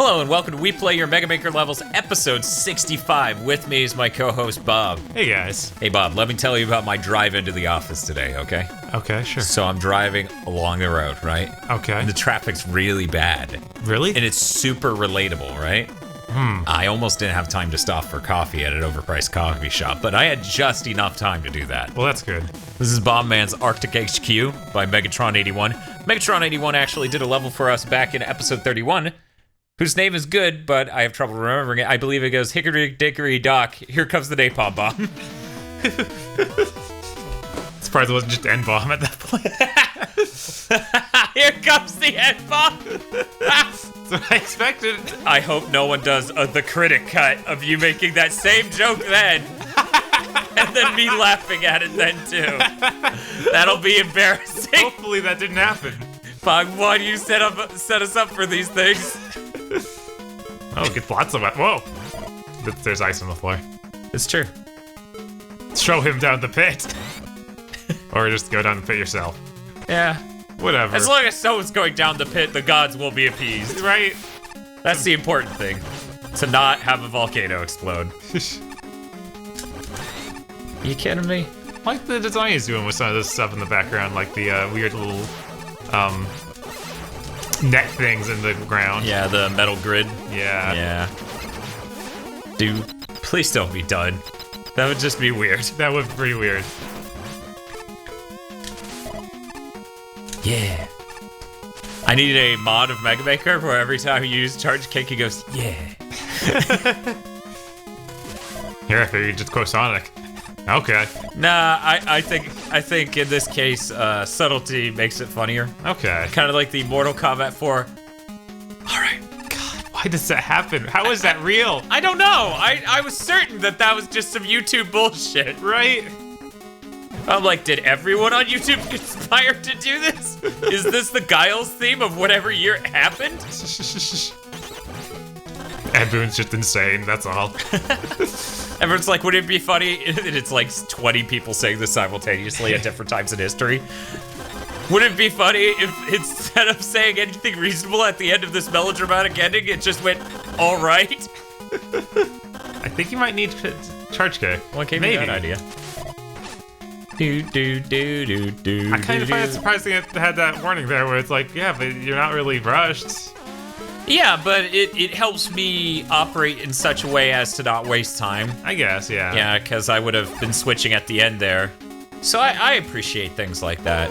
Hello and welcome to We Play Your Mega Maker Levels, episode 65. With me is my co-host, Bob. Hey, guys. Hey, Bob, let me tell you about my drive into the office today, okay? Okay, sure. So I'm driving along the road, right? Okay. And the traffic's really bad. Really? And it's super relatable, right? I almost didn't have time to stop for coffee at an overpriced coffee shop, but I had just enough time to do that. Well, that's good. This is bombmans Arctic HQ by Megatron81. Megatron81 actually did a level for us back in episode 31, whose name is good, but I have trouble remembering it. I believe it goes, Hickory Dickory Dock, here comes the napalm bomb. Surprised it wasn't just N-bomb at that point. Here comes the N-bomb. That's what I expected. I hope no one does the critic cut of you making that same joke then. And then me laughing at it then too. That'll be embarrassing. Hopefully that didn't happen. Fuck, why do you set us up for these things? Oh, get lots of it. Whoa. There's ice on the floor. It's true. Show him down the pit. Or just go down the pit yourself. Yeah. Whatever. As long as someone's going down the pit, the gods will be appeased. Right? That's the important thing. To not have a volcano explode. You kidding me? I like the design he's doing with some of this stuff in the background, like the weird little net things in the ground. Yeah, the metal grid. Yeah. Yeah. Dude, please don't be done. That would just be weird. That would be pretty weird. Yeah. I need a mod of Mega Maker where every time you use Charge Cake, he goes, yeah. Here, I figured you'd just quote Sonic. Okay. Nah, I think in this case, subtlety makes it funnier. Okay. Kind of like the Mortal Kombat 4. Alright. God, why does that happen? How is that real? I don't know. I was certain that was just some YouTube bullshit. Right? I'm like, did everyone on YouTube conspire to do this? Is this the Giles theme of whatever year it happened? Ed Boon's just insane, that's all. Everyone's like, would it be funny? And it's like 20 people saying this simultaneously at different times in history. Would it be funny if instead of saying anything reasonable at the end of this melodramatic ending, it just went, all right? I think you might need Charge Cake. What gave me that idea? I kind of find it surprising it had that warning there where it's like, yeah, but you're not really rushed. Yeah, but it helps me operate in such a way as to not waste time. I guess, yeah. Yeah, because I would have been switching at the end there. So I appreciate things like that.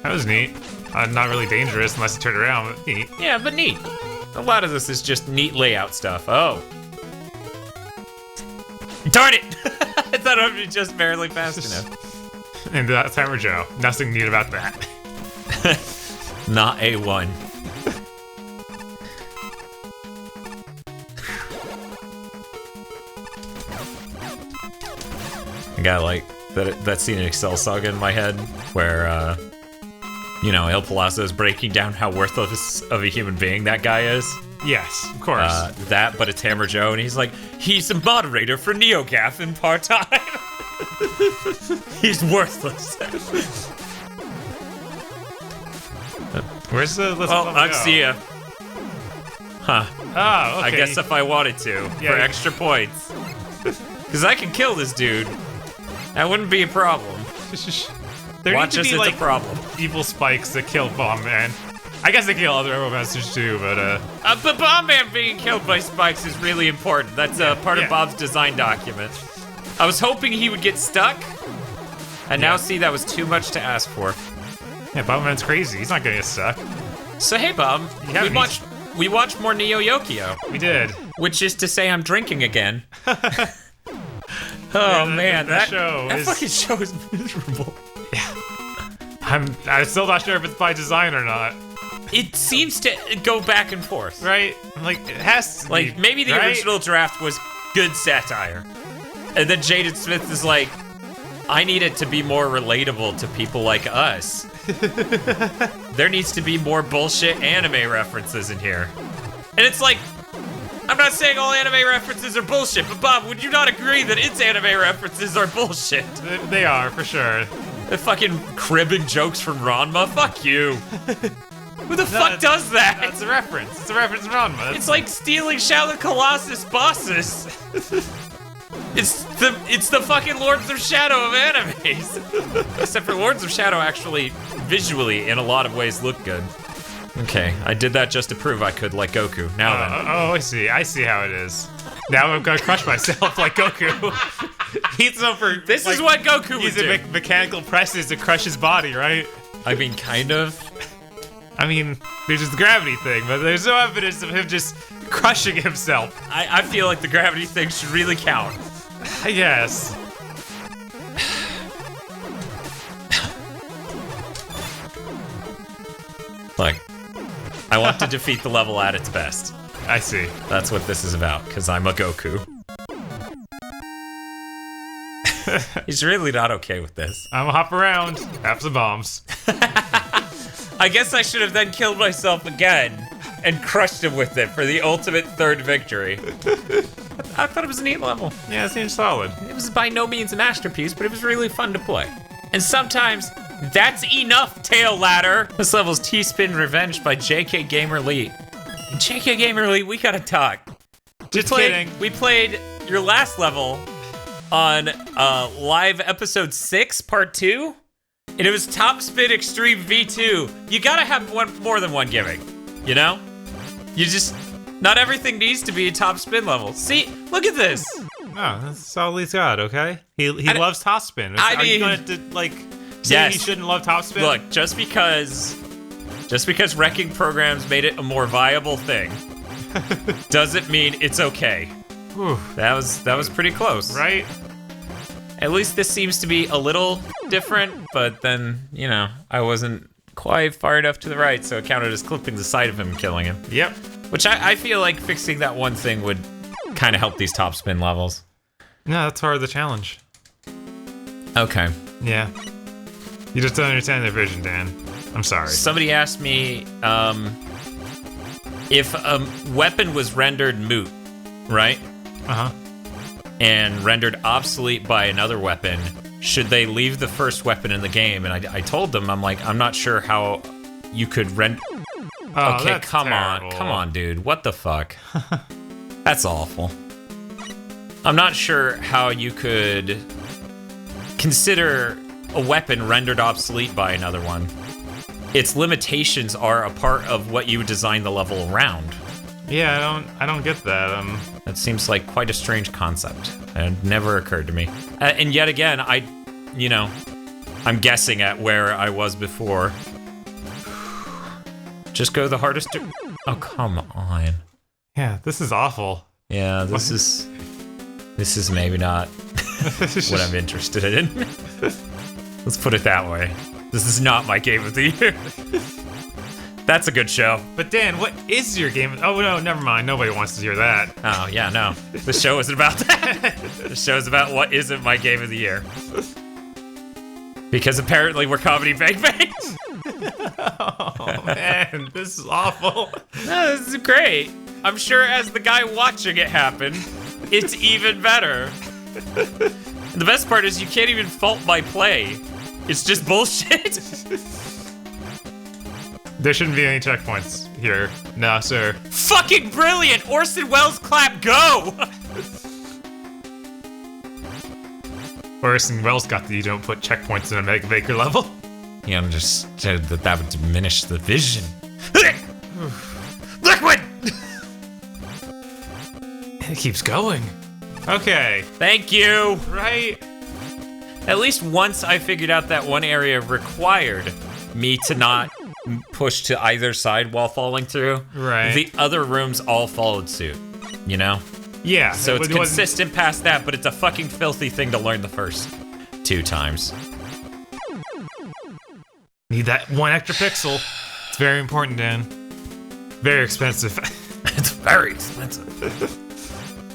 That was neat. Not really dangerous unless you turn around, but neat. Yeah, but neat. A lot of this is just neat layout stuff. Oh. Darn it! I thought it would be just barely fast enough. And that's Hammer Joe. Nothing neat about that. Not A1. I got like that scene in Excel Saga in my head where you know, El Palazzo's breaking down how worthless of a human being that guy is. Yes, of course. That, but it's Hammer Joe, and he's like, he's a moderator for NeoGAF in part-time. He's worthless. Where's the list? Oh, I see ya. Huh. Oh, okay. I guess if I wanted to, for extra points. Because I can kill this dude. That wouldn't be a problem. Watch us, it's a problem. Evil spikes that kill Bombman. I guess they kill other masters too, but But Bombman being killed by spikes is really important. That's part of Bob's design document. I was hoping he would get stuck, and now see that was too much to ask for. Yeah, Bombman's crazy. He's not gonna get stuck. So hey, Bob, we watched more Neo Yokio. We did. Which is to say, I'm drinking again. Oh man, that fucking show is miserable. Yeah. I'm still not sure if it's by design or not. It seems to go back and forth. Right? Like, it has to like, be, maybe the original draft was good satire. And then Jaden Smith is like, I need it to be more relatable to people like us. There needs to be more bullshit anime references in here. And it's like, I'm not saying all anime references are bullshit, but Bob, would you not agree that its anime references are bullshit? They are, for sure. The fucking cribbing jokes from Ranma? Fuck you. Who the fuck does that? That's a reference. It's a reference from Ranma. It's like stealing Shadow Colossus bosses. It's the fucking Lords of Shadow of animes. Except for Lords of Shadow actually, visually, in a lot of ways, look good. Okay, I did that just to prove I could, like Goku. Now then. Oh, I see. I see how it is. Now I'm gonna crush myself like Goku. This is what Goku would do. Using mechanical presses to crush his body, right? I mean, kind of. I mean, there's just the gravity thing, but there's no evidence of him just crushing himself. I feel like the gravity thing should really count. Yes. Look, I want to defeat the level at its best. I see. That's what this is about, because I'm a Goku. He's really not okay with this. I'm gonna hop around, have some bombs. I guess I should have then killed myself again and crushed him with it for the ultimate third victory. I thought it was a neat level. Yeah, it seems solid. It was by no means a masterpiece, but it was really fun to play. And sometimes, that's enough, Tail Ladder! This level's T-Spin Revenge by JK Gamer Elite. And JK Gamer Elite, we gotta talk. Just kidding. We played your last level on live episode 6, part 2. And it was Topspin Extreme V2. You gotta have more than one gimmick, you know? You just, not everything needs to be a top spin level. See, look at this. No, that's all he's got, okay? He loves Topspin. Are you gonna say he shouldn't love Topspin? Look, just because wrecking programs made it a more viable thing, doesn't mean it's okay. Whew. That was pretty close. Right? At least this seems to be a little different, but then, you know, I wasn't quite far enough to the right, so it counted as clipping the side of him and killing him. Yep. Which I feel like fixing that one thing would kind of help these top spin levels. No, that's part of the challenge. Okay. Yeah. You just don't understand their vision, Dan. I'm sorry. Somebody asked me if a weapon was rendered moot, right? Uh-huh. And rendered obsolete by another weapon, should they leave the first weapon in the game? And I told them, I'm like, I'm not sure how you could render... Oh, okay, that's come terrible. on, dude. What the fuck? That's awful. I'm not sure how you could consider a weapon rendered obsolete by another one. Its limitations are a part of what you design the level around. Yeah, I don't get that. That seems like quite a strange concept. It never occurred to me. And yet again, I'm guessing at where I was before. Just go the hardest. Oh, come on. Yeah, this is awful. Yeah, this is maybe not what I'm interested in. Let's put it that way. This is not my game of the year. That's a good show. But Dan, what is your game? Oh no, never mind. Nobody wants to hear that. Oh yeah, no. The show isn't about that. The show's about what isn't my game of the year. Because apparently we're Comedy Bang Bangs. Oh man, this is awful. No, this is great. I'm sure as the guy watching it happen, it's even better. And the best part is you can't even fault my play. It's just bullshit. There shouldn't be any checkpoints here. No, sir. Fucking brilliant! Orson Welles clap, go! Orson Welles got the you don't put checkpoints in a Mega Baker level. He understood that would diminish the vision. Liquid! It keeps going. Okay. Thank you! Right? At least once I figured out that one area required me to not push to either side while falling through. Right. The other rooms all followed suit, you know? Yeah. So it's consistent past that, but it's a fucking filthy thing to learn the first 2 times. Need that 1 extra pixel. It's very important, Dan. Very expensive. It's very expensive.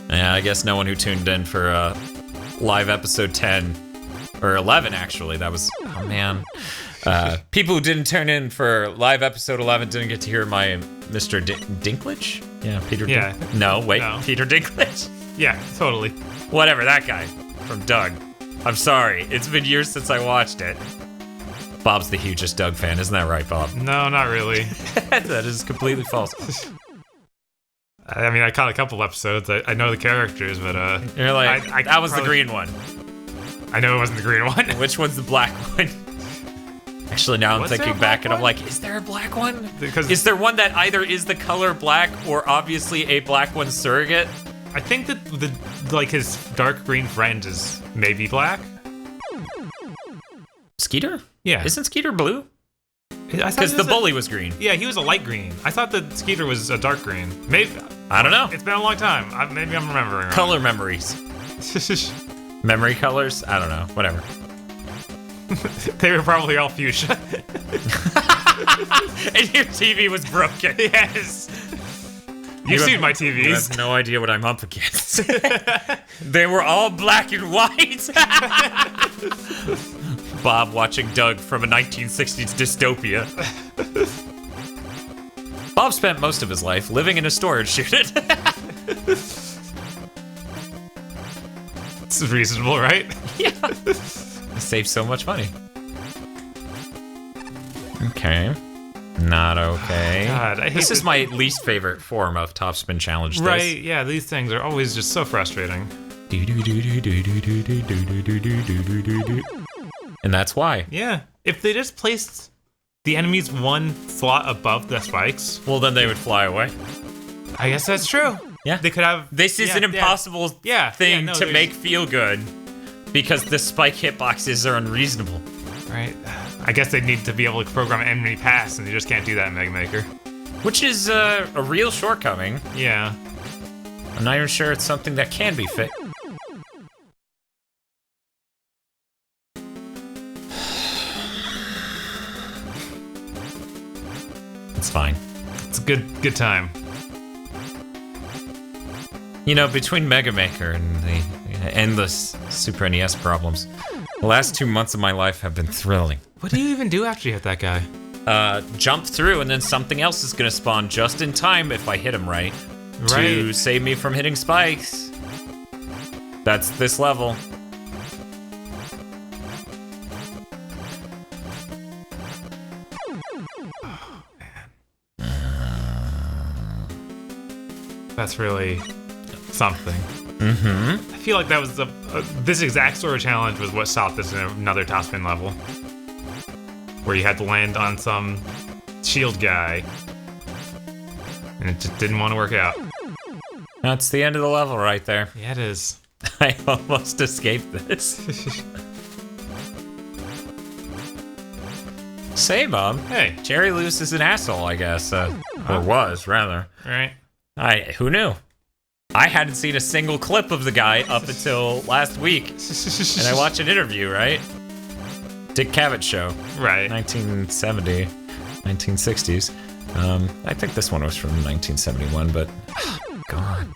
Yeah, I guess no one who tuned in for live episode 10, or 11 actually, that was, oh man. People who didn't turn in for live episode 11 didn't get to hear my Mr. Dinklage? Yeah, Peter Dinklage. No, wait, no. Peter Dinklage? Yeah, totally. Whatever, that guy from Doug. I'm sorry, it's been years since I watched it. Bob's the hugest Doug fan, isn't that right, Bob? No, not really. That is completely false. I mean, I caught a couple episodes. I know the characters, but you're like, that was the green one. I know it wasn't the green one. Which one's the black one? Actually, now I'm thinking back, and I'm like, is there a black one? Because is there one that either is the color black or obviously a black one surrogate? I think that his dark green friend is maybe black. Skeeter? Yeah. Isn't Skeeter blue? Because the bully was green. Yeah, he was a light green. I thought that Skeeter was a dark green. Maybe. I don't know. It's been a long time. Maybe I'm remembering wrong. Color memories. Memory colors? I don't know. Whatever. They were probably all fuchsia. And your TV was broken. Yes. You've seen my TVs. You have no idea what I'm up against. They were all black and white. Bob watching Doug from a 1960s dystopia. Bob spent most of his life living in a storage unit. It's reasonable, right? Yeah. Saved so much money. Okay. Not okay. God, I hate this is my least favorite form of Topspin challenge. Right, yeah, these things are always just so frustrating. And that's why. Yeah. If they just placed the enemies one slot above the spikes, well, then they would fly away. I guess that's true. Yeah. They could have... This is an impossible thing to make feel good because the spike hitboxes are unreasonable. Right. I guess they need to be able to program enemy pass, and they just can't do that in Mega Maker. Which is a real shortcoming. Yeah. I'm not even sure it's something that can be fixed. It's fine. It's a good time. You know, between Mega Maker and the endless Super NES problems, the last 2 months of my life have been thrilling. What do you even do after you hit that guy? Jump through, and then something else is gonna spawn just in time if I hit him right. To save me from hitting spikes. That's this level. Oh, man. That's really something. Mm-hmm. I feel like that was this exact sort of challenge was what stopped this in another Topspin level. Where you had to land on some shield guy. And it just didn't want to work out. That's the end of the level right there. Yeah, it is. I almost escaped this. Say, Bob. Hey. Jerry Lewis is an asshole, I guess. Or was, rather. Right. Who knew? I hadn't seen a single clip of the guy up until last week. And I watched an interview, right? Dick Cavett show. Right. 1970, 1960s. I think this one was from 1971, but God.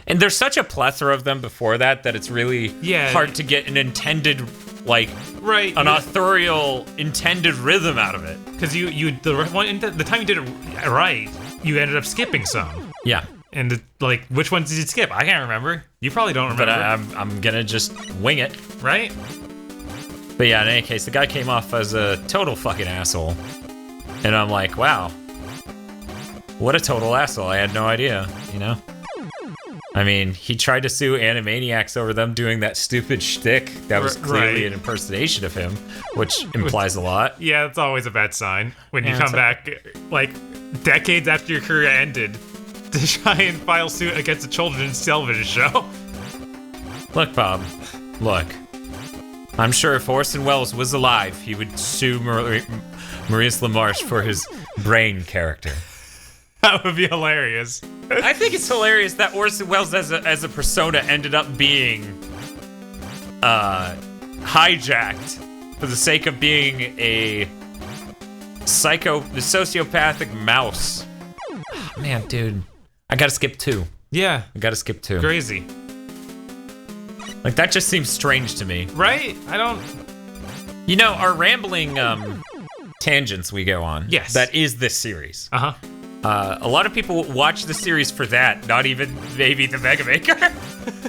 And there's such a plethora of them before that it's really hard to get an intended, an authorial intended rhythm out of it. Because the time you did it right, you ended up skipping some. Yeah. And which ones did you skip? I can't remember. You probably don't remember. But I'm gonna just wing it. Right? But yeah, in any case, the guy came off as a total fucking asshole. And I'm like, wow. What a total asshole. I had no idea, you know? I mean, he tried to sue Animaniacs over them doing that stupid shtick that was clearly an impersonation of him, which implies a lot. Yeah, it's always a bad sign when you come back, decades after your career ended, to try and file suit against a children's television show. Look, Bob. Look. I'm sure if Orson Welles was alive, he would sue Maurice LaMarche for his brain character. That would be hilarious. I think it's hilarious that Orson Welles as a persona ended up being hijacked for the sake of being a sociopathic mouse. Man, dude. I gotta skip 2. Yeah. I gotta skip 2. Crazy. That just seems strange to me. Right? I don't... You know, our rambling tangents we go on. Yes. That is this series. Uh-huh. A lot of people watch the series for that, not even maybe the Mega Maker.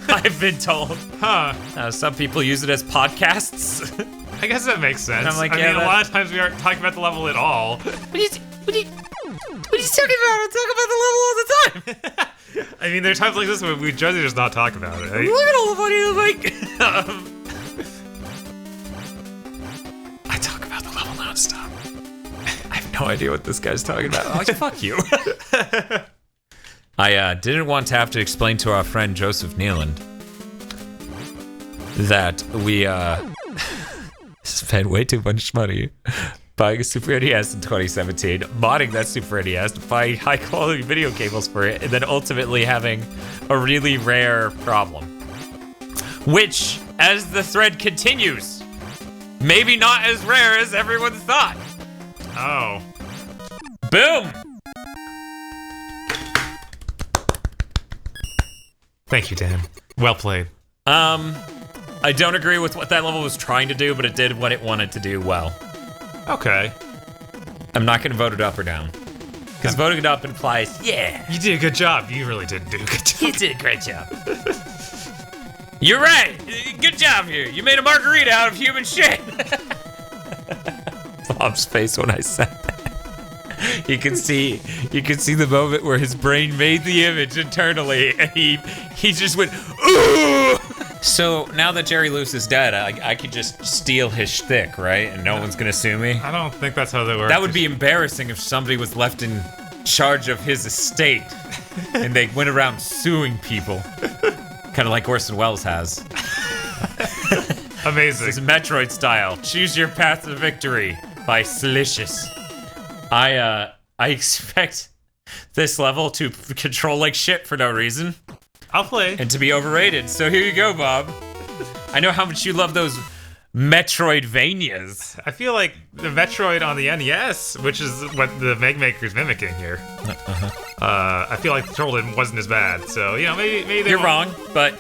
I've been told. Huh. Some people use it as podcasts. I guess that makes sense. And I'm like, I yeah, mean, a lot of times we aren't talking about the level at all. What are you talking about? I talk about the level all the time. I mean, there are times like this where we'd rather just not talk about it, right? Look at all the money in the mic. I talk about the level nonstop. I have no idea what this guy's talking about. Oh, fuck you. I didn't want to have to explain to our friend Joseph Nealand that we spent way too much money buying a Super NES in 2017, modding that Super NES, buying high quality video cables for it, and then ultimately having a really rare problem. Which, as the thread continues, maybe not as rare as everyone thought. Oh. Boom! Thank you, Dan. Well played. I don't agree with what that level was trying to do, but it did what it wanted to do well. Okay. I'm not gonna vote it up or down. Because voting it up implies, yeah. You did a good job. You really did do a good job. You did a great job. You're right. Good job here. You made a margarita out of human shit. Bob's face when I said that. You can see the moment where his brain made the image internally, and he just went, ooh. So now that Jerry Lewis is dead, I could just steal his shtick, right? And no one's gonna sue me. I don't think that's how that works. That would be embarrassing if somebody was left in charge of his estate and they went around suing people, kind of like Orson Welles has. Amazing. This is Metroid style. Choose your path to victory by Salicious. I expect this level to control like shit for no reason. I'll play. And to be overrated. So here you go, Bob. I know how much you love those Metroidvanias. I feel like the Metroid on the NES, which is what the Meg Maker's mimicking here. I feel like the control wasn't as bad. So maybe they You're wrong, but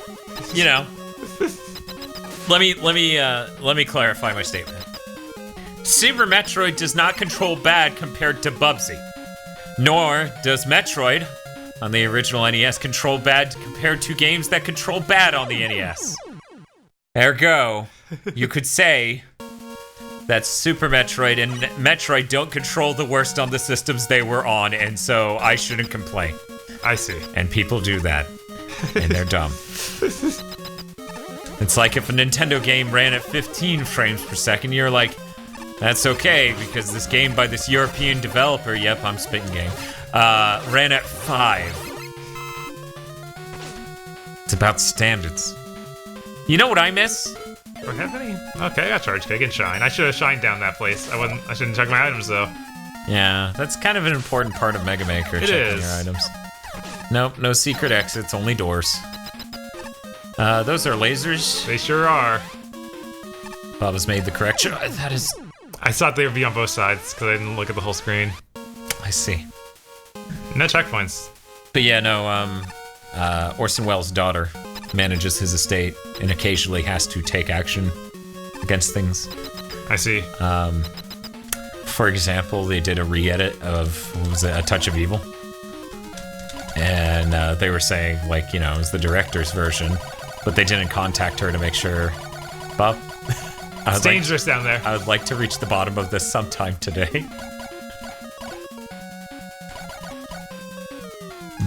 let me clarify my statement. Super Metroid does not control bad compared to Bubsy, nor does Metroid on the original NES control bad compared to games that control bad on the NES. Ergo, you could say that Super Metroid and Metroid don't control the worst on the systems they were on, and so I shouldn't complain. I see. And people do that, and they're dumb. It's like if a Nintendo game ran at 15 frames per second, you're like, that's okay, because this game by this European developer, yep, I'm spitting game, ran at 5. It's about standards. You know what I miss? Do I have any? Okay, I got Charge Cake and Shine. I should have shined down that place. I shouldn't check my items, though. Yeah, that's kind of an important part of Mega Maker, it checking is. your items. Nope, no secret exits, only doors. Those are lasers. They sure are. Bob has made the correction. That is... I thought they would be on both sides, because I didn't look at the whole screen. I see. No checkpoints. But yeah, no, Orson Welles' daughter manages his estate and occasionally has to take action against things. I see. For example, they did a re-edit of, what was it, A Touch of Evil? And they were saying, like, it was the director's version, but they didn't contact her to make sure. Bob? It's dangerous down there. I would like to reach the bottom of this sometime today.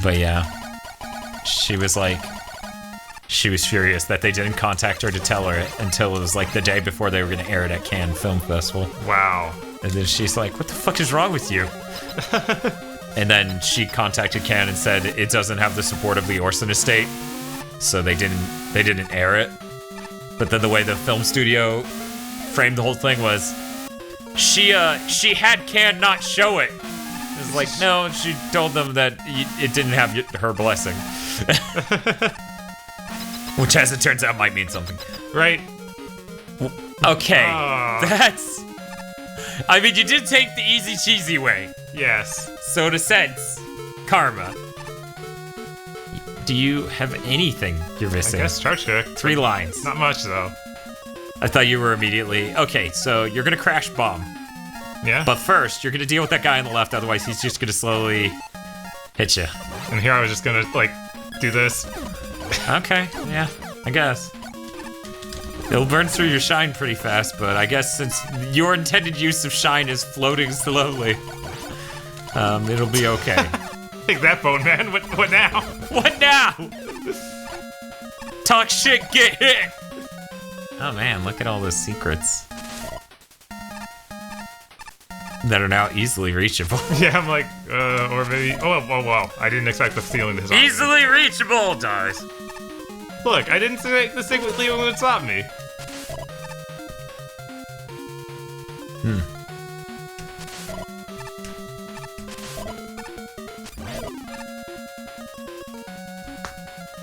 But yeah, she was furious that they didn't contact her to tell her it until it was like the day before they were going to air it at Cannes Film Festival. Wow. And then she's like, what the fuck is wrong with you? And then she contacted Cannes and said it doesn't have the support of the Orson estate, so they didn't air it. But then the way the film studio framed the whole thing was, she had Cannes not show it. It's like, no, she told them that it didn't have her blessing. Which, as it turns out, might mean something. Right. Okay, that's... I mean, you did take the easy, cheesy way. Yes. So in a sense, karma. Do you have anything you're missing? I guess Charge Cake. 3 lines. Not much, though. I thought you were immediately... Okay, so you're gonna crash bomb. Yeah? But first, you're gonna deal with that guy on the left, otherwise he's just gonna slowly hit you. And here I was just gonna, like, do this. Okay, yeah, I guess. It'll burn through your shine pretty fast, but I guess since your intended use of shine is floating slowly, it'll be okay. Take that, Bone Man. What now? What now? Talk shit, get hit! Oh man, look at all those secrets. That are now easily reachable. Yeah, I'm like, or maybe... Oh, wow. I didn't expect the ceiling to stop me. Easily reachable, guys. Look, I didn't say the secret ceiling would stop me.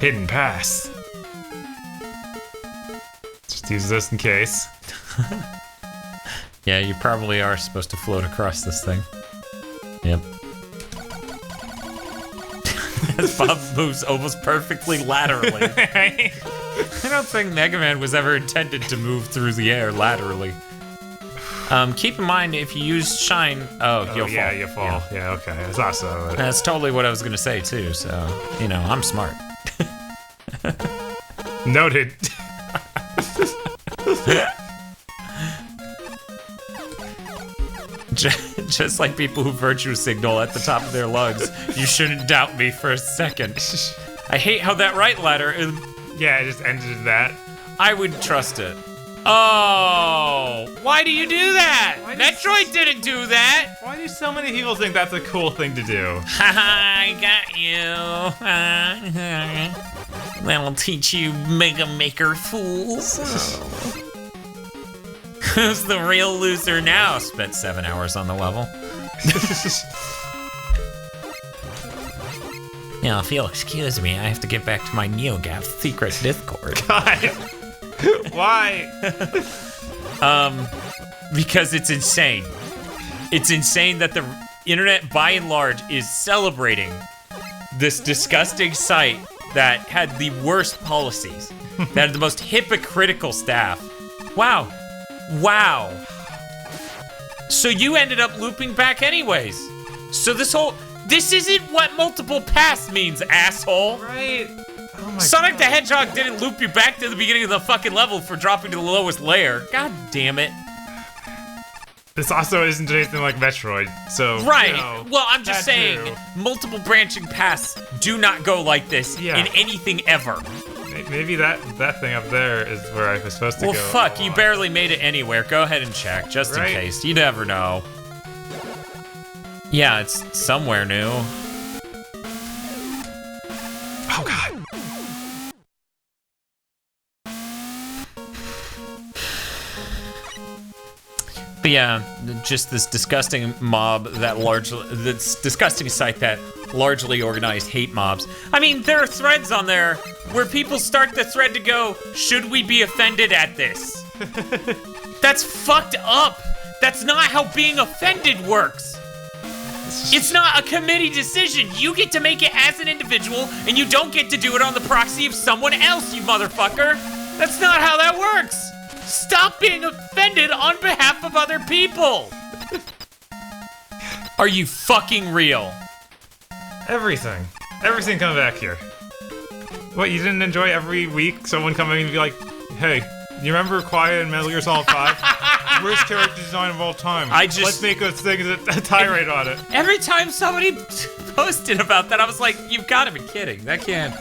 Hidden pass. Just use this in case. Yeah, you probably are supposed to float across this thing. Yep. As Bob moves almost perfectly laterally. I don't think Mega Man was ever intended to move through the air laterally. Keep in mind, if you use shine... you'll fall. Yeah, you fall. Yeah, okay. I thought so. That's totally what I was going to say, too, so, you know, I'm smart. Noted. Just like people who virtue signal at the top of their lungs, you shouldn't doubt me for a second. I hate how that right ladder is... Yeah, it just ended in that. I would trust it. Oh, why do you do that? Metroid didn't do that. Why do so many people think that's a cool thing to do? Haha, I got you. That'll teach you Mega Maker fools. Who's the real loser now? Spent 7 hours on the level. Now, if you'll excuse me, I have to get back to my NeoGAF secret Discord. God. Why? Because it's insane. It's insane that the internet, by and large, is celebrating this disgusting site that had the worst policies, that had the most hypocritical staff. Wow. Wow. So you ended up looping back anyways. So this isn't what multiple paths means, asshole. Right. Oh my Sonic God. the Hedgehog didn't loop you back to the beginning of the fucking level for dropping to the lowest layer. God damn it. This also isn't anything like Metroid, so... Right. You know, well, I'm just saying, too. multiple branching paths do not go like this in anything ever. Maybe that thing up there is where I was supposed to go. Well, fuck, you barely made it anywhere. Go ahead and check, just in case. You never know. Yeah, it's somewhere new. Oh, God. But yeah, just this disgusting mob this disgusting site that largely organized hate mobs. I mean, there are threads on there where people start the thread to go, should we be offended at this? That's fucked up. That's not how being offended works. It's not a committee decision. You get to make it as an individual, and you don't get to do it on the proxy of someone else, you motherfucker. That's not how that works. Stop being offended on behalf of other people. Are you fucking real? Everything coming back here. What, you didn't enjoy every week someone coming and be like, hey, you remember Quiet in Metal Gear Solid 5? Worst character design of all time. Let's make a thing a tirade on it. Every time somebody posted about that, I was like, you've got to be kidding. That can't.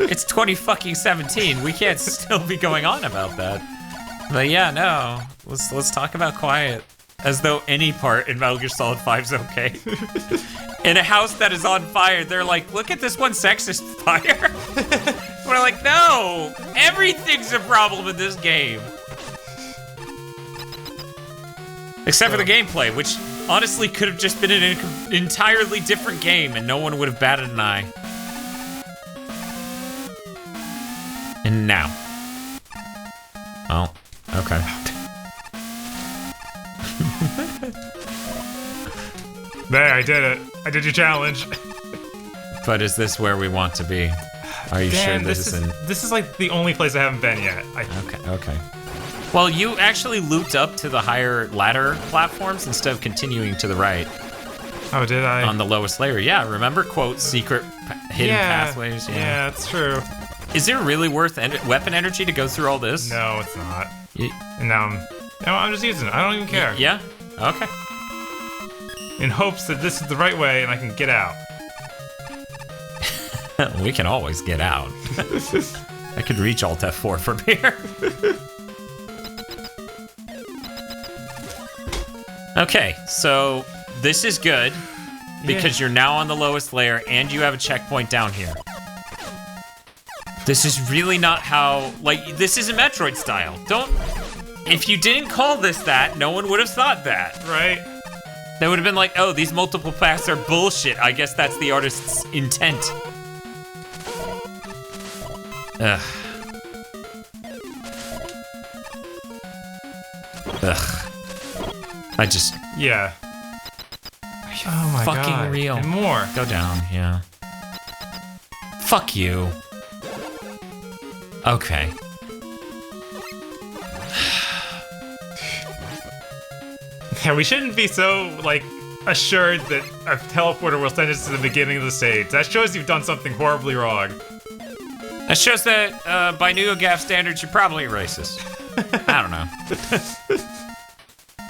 It's 2017. We can't still be going on about that. But yeah, no. Let's talk about Quiet. As though any part in Metal Gear Solid 5 is okay. In a house that is on fire, they're like, look at this one sexist fire. We're like, no, everything's a problem in this game. Except for the gameplay, which honestly could have just been an entirely different game and no one would have batted an eye. And now. Oh, okay. There, I did it. I did your challenge. But is this where we want to be? Are you sure this isn't? This is like the only place I haven't been yet. Okay. Well, you actually looped up to the higher ladder platforms instead of continuing to the right. Oh, did I? On the lowest layer, yeah. Remember, quote, secret hidden pathways? Yeah, that's true. Is it really worth weapon energy to go through all this? No, it's not. Y- And now I'm just using it. I don't even care. Yeah? Okay. In hopes that this is the right way and I can get out. We can always get out. I could reach Alt F4 from here. Okay, so this is good because you're now on the lowest layer and you have a checkpoint down here. This is really not how, like, this isn't Metroid style. If you didn't call this that, no one would have thought that. Right? They would have been like, oh, these multiple paths are bullshit. I guess that's the artist's intent. Ugh. I just... Yeah. Oh my god. Fucking real. And more. Go down, yeah. Fuck you. Okay. Yeah, we shouldn't be so, like, assured that a teleporter will send us to the beginning of the stage. That shows you've done something horribly wrong. That shows that, by NeoGAF standards, you're probably racist. I don't know.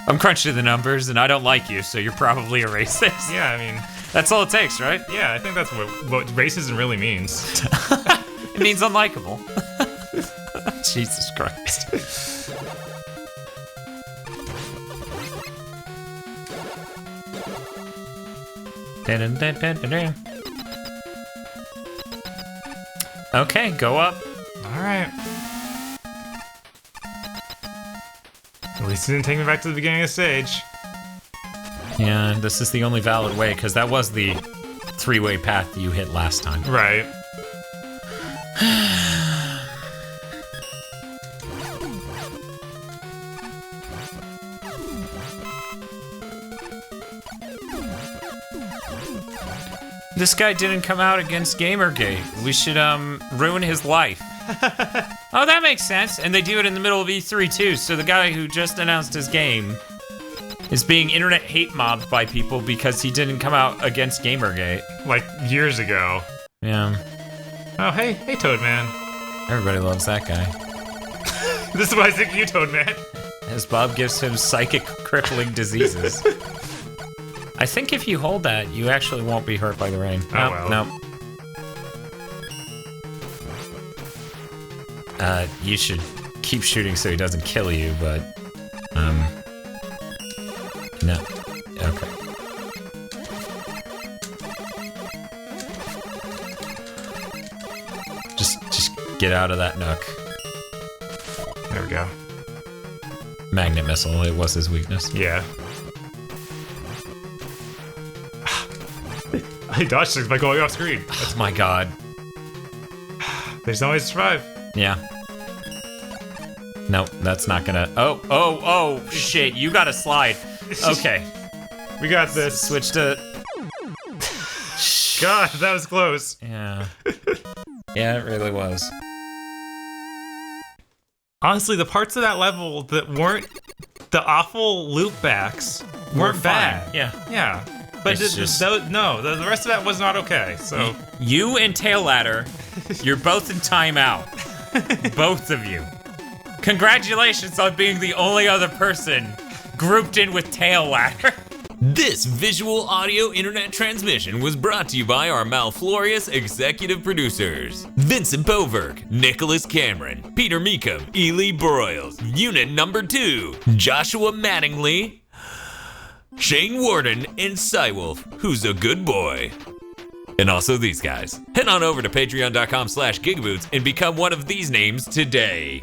I'm crunching the numbers, and I don't like you, so you're probably a racist. Yeah, I mean... That's all it takes, right? Yeah, I think that's what racism really means. It means unlikable. Jesus Christ. Okay, go up. Alright. At least it didn't take me back to the beginning of the stage. Yeah, this is the only valid way, because that was the three-way path that you hit last time. Right. This guy didn't come out against Gamergate. We should, ruin his life. Oh, that makes sense. And they do it in the middle of E3, too. So the guy who just announced his game is being internet hate mobbed by people because he didn't come out against Gamergate. Like, years ago. Yeah. Oh, hey, Toadman. Everybody loves that guy. This is what I think of you, Toadman. As Bob gives him psychic crippling diseases. I think if you hold that, you actually won't be hurt by the rain. Oh, well. No. You should keep shooting so he doesn't kill you, but, no. Okay. Just get out of that nook. There we go. Magnet missile, it was his weakness. Yeah. I dodged things by going off screen. Oh my god. There's no way to survive. Yeah. Nope, that's not gonna... Oh, shit, you gotta slide. Okay. We got this. Switch to... God, that was close. Yeah. Yeah, it really was. Honestly, the parts of that level that weren't the awful loopbacks weren't bad. Yeah. Yeah. But It's just- the rest of that was not okay, so... You and Tail Ladder, you're both in timeout. Both of you. Congratulations on being the only other person grouped in with Tail Ladder. This visual audio internet transmission was brought to you by our malflorious executive producers. Vincent Boverk, Nicholas Cameron, Peter Meekum, Ely Broyles, Unit Number 2, Joshua Mattingly, Shane Warden, and Cywolf, who's a good boy. And also these guys. Head on over to patreon.com/gigaboots and become one of these names today.